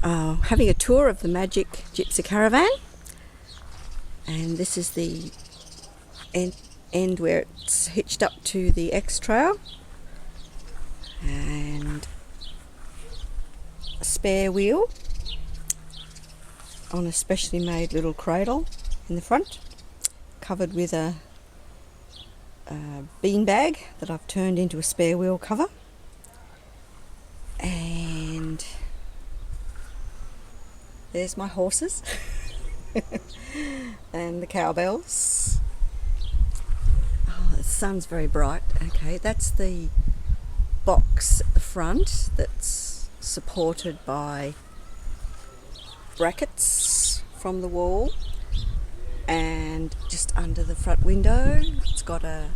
having a tour of the Magic Gypsy Caravan, and this is the end where it's hitched up to the X Trail, and a spare wheel on a specially made little cradle in the front, covered with a bean bag that I've turned into a spare wheel cover, and there's my horses and the cowbells. Oh, the sun's very bright. Okay, that's the box at the front that's supported by brackets from the wall, and just under the front window it's got a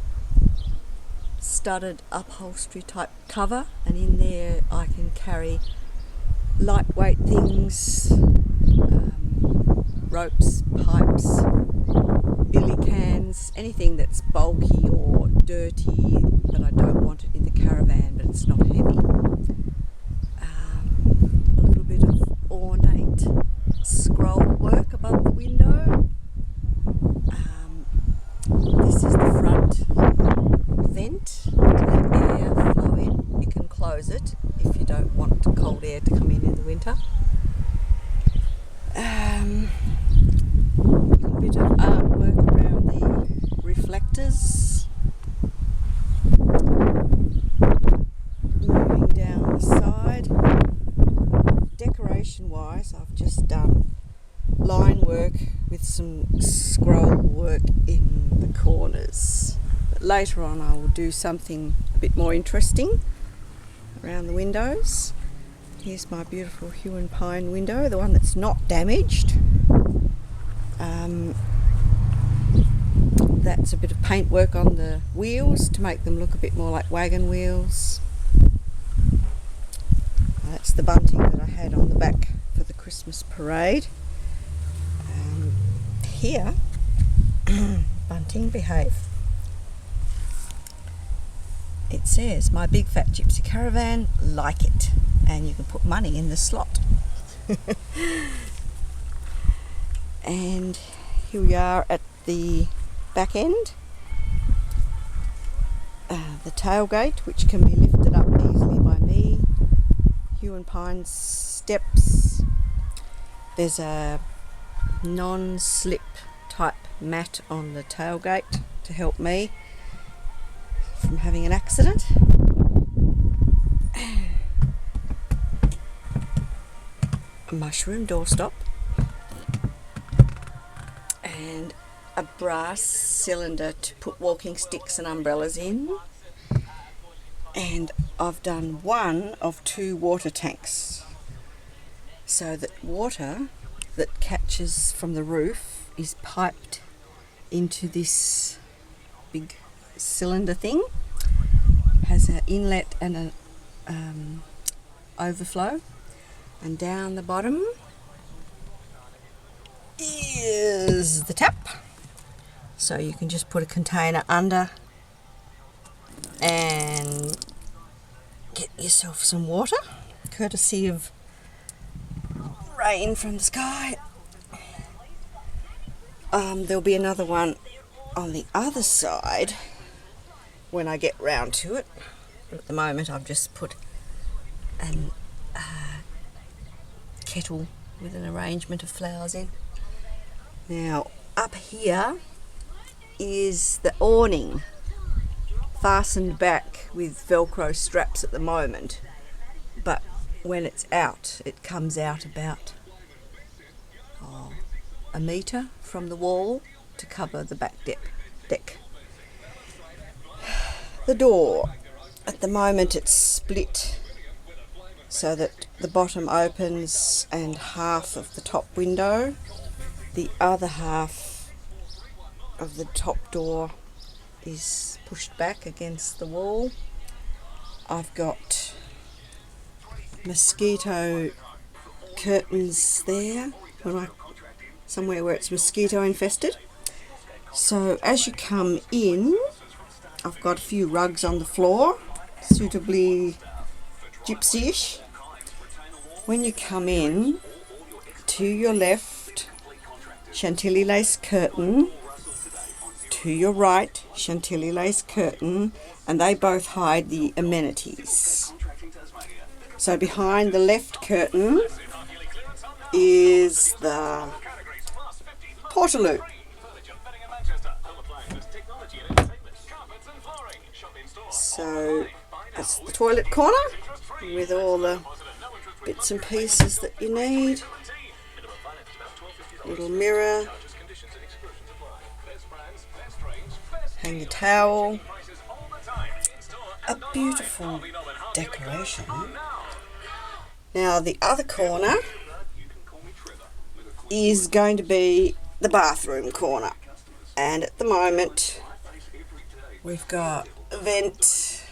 studded upholstery type cover, and in there I can carry lightweight things, ropes, pipes, billy cans, anything that's bulky or dirty, but I don't want it in the caravan, but it's not heavy. A little bit of ornate scroll work above the window. This is the front vent to let air flow in. You can close it if you don't want cold air to come in the winter. A little bit of artwork around the reflectors. Moving down the side. Decoration wise, I've just done line work with some scroll work in the corners. But later on I will do something a bit more interesting around the windows. Here's my beautiful hue and pine window, the one that's not damaged. That's a bit of paint work on the wheels to make them look a bit more like wagon wheels. That's the bunting that I had on the back for the Christmas parade. Here, bunting, behave. It says, my Big Fat Gypsy Caravan, like it. And you can put money in the slot. And here we are at the back end. The tailgate, which can be lifted up easily by me. Hue and pine steps. There's a non-slip type mat on the tailgate to help me from having an accident. A mushroom doorstop and a brass cylinder to put walking sticks and umbrellas in, and I've done one of 2 water tanks so that water that catches from the roof is piped into this big cylinder thing. Has an inlet and an overflow, and down the bottom is the tap, so you can just put a container under and get yourself some water, courtesy of rain from the sky. There'll be another one on the other side when I get round to it. At the moment I've just put a kettle with an arrangement of flowers in. Now up here is the awning, fastened back with Velcro straps at the moment, but when it's out, it comes out about a metre from the wall to cover the back deck. The door, at the moment it's split so that the bottom opens and half of the top window, the other half of the top door is pushed back against the wall. I've got mosquito curtains there, somewhere where it's mosquito infested. So as you come in, I've got a few rugs on the floor, suitably gypsy-ish. when you come in, to your left, Chantilly lace curtain, to your right, Chantilly lace curtain, and they both hide the amenities. So behind the left curtain is the portaloo. So that's the toilet corner with all the bits and pieces that you need. Little mirror, hang your towel. A beautiful decoration. Now the other corner is going to be the bathroom corner, and at the moment we've got a vent,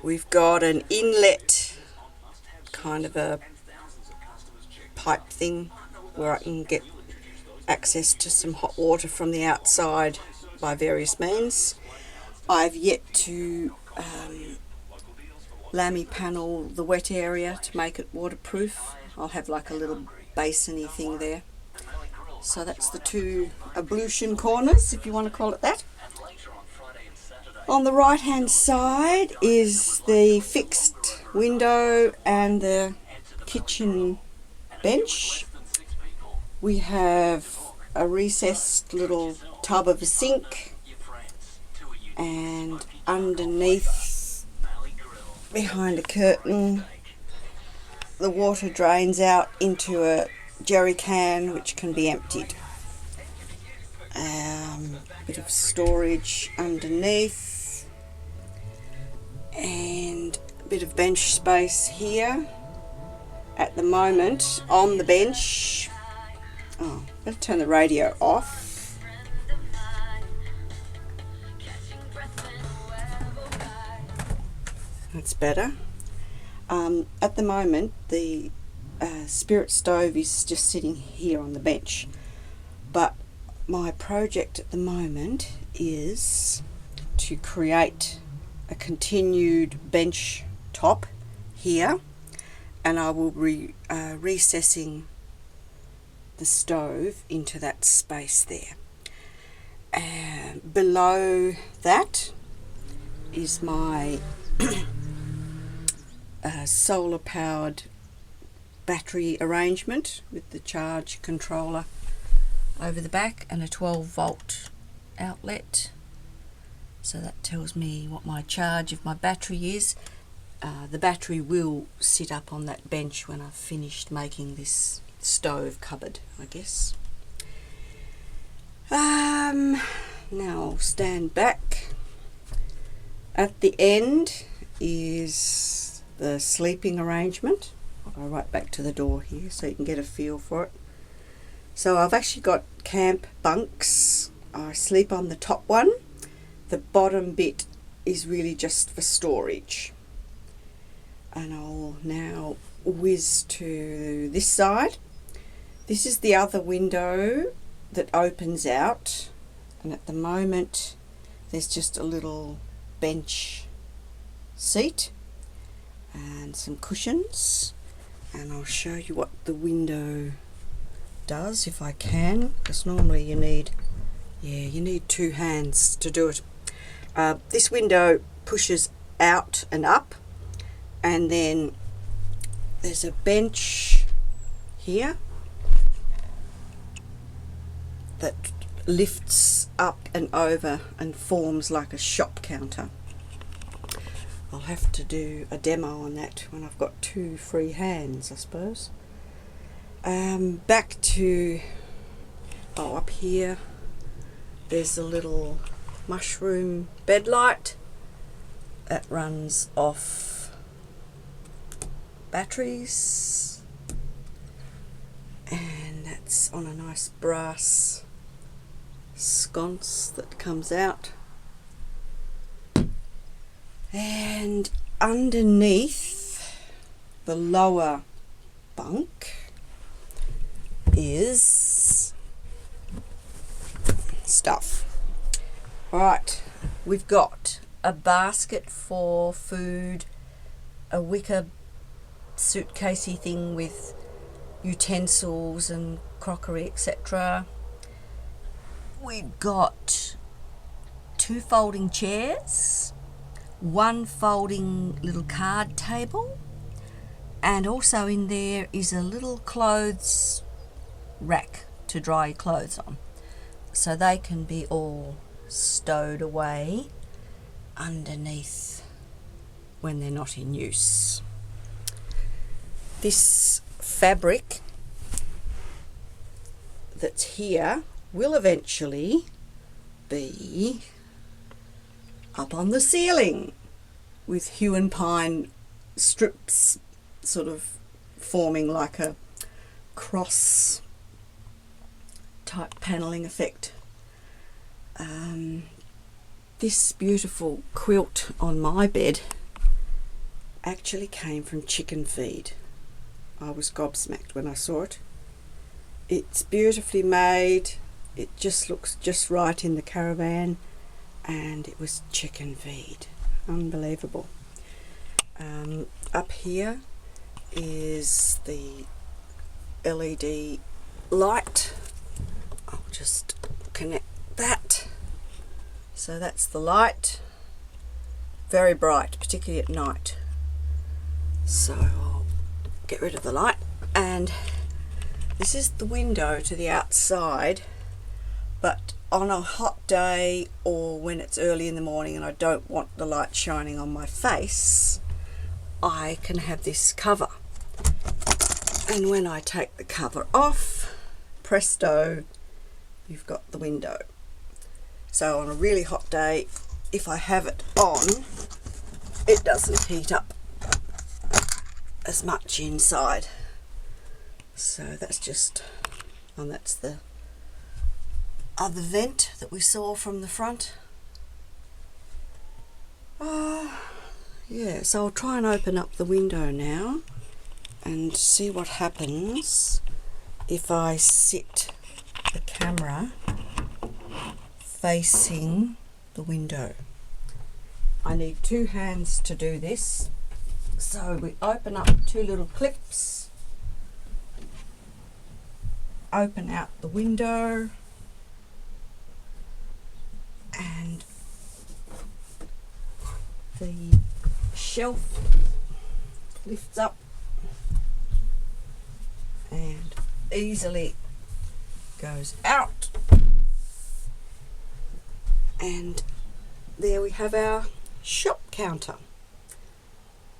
we've got an inlet, kind of a pipe thing where I can get access to some hot water from the outside by various means. I've yet to lamy panel the wet area to make it waterproof. I'll have like a little basin-y thing there. So that's the two ablution corners, if you want to call it that. On the right hand side is the fixed window and the kitchen bench. We have a recessed little tub of a sink, and underneath, behind a curtain, the water drains out into a jerry can which can be emptied. Bit of storage underneath, and a bit of bench space here. At the moment, on the bench, I'm going to turn the radio off. That's better. At the moment, the spirit stove is just sitting here on the bench, but my project at the moment is to create a continued bench top here, and I will be recessing the stove into that space there. And below that is my solar powered battery arrangement with the charge controller over the back and a 12-volt outlet. So that tells me what my charge of my battery is. The battery will sit up on that bench when I've finished making this stove cupboard, I guess. Now I'll stand back. At the end is the sleeping arrangement. I'll go right back to the door here so you can get a feel for it. So I've actually got camp bunks. I sleep on the top one. The bottom bit is really just for storage. And I'll now whiz to this side. This is the other window that opens out, and at the moment there's just a little bench seat and some cushions, and I'll show you what the window does if I can, because normally you need two hands to do it. This window pushes out and up, and then there's a bench here that lifts up and over and forms like a shop counter. I'll have to do a demo on that when I've got two free hands, I suppose. Back to up here there's a little mushroom bed light that runs off batteries, and that's on a nice brass sconce that comes out. And underneath the lower bunk is stuff. Right, we've got a basket for food, a wicker suitcasey thing with utensils and crockery, etc. We've got 2 folding chairs, 1 folding little card table, and also in there is a little clothes rack to dry your clothes on, so they can be all stowed away underneath when they're not in use. This fabric that's here will eventually be up on the ceiling with hue and pine strips sort of forming like a cross type paneling effect. This beautiful quilt on my bed actually came from chicken feed. I was gobsmacked when I saw it. It's beautifully made, it just looks just right in the caravan, and it was chicken feed. Unbelievable. Up here is the LED light. I'll just connect that. So that's the light. Very bright, particularly at night. So I'll get rid of the light, and this is the window to the outside, but on a hot day or when it's early in the morning and I don't want the light shining on my face, I can have this cover. And when I take the cover off, presto, you've got the window. So on a really hot day, if I have it on, it doesn't heat up as much inside. So that's just, and that's the other vent that we saw from the front. Yeah, so I'll try and open up the window now and see what happens if I sit the camera facing the window. I need 2 hands to do this. So we open up 2 little clips, open out the window, and the shelf lifts up and easily goes out, and there we have our shop counter.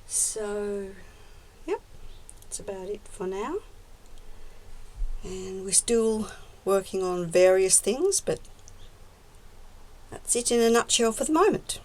So yep, that's about it for now, and we're still working on various things, but that's it in a nutshell for the moment.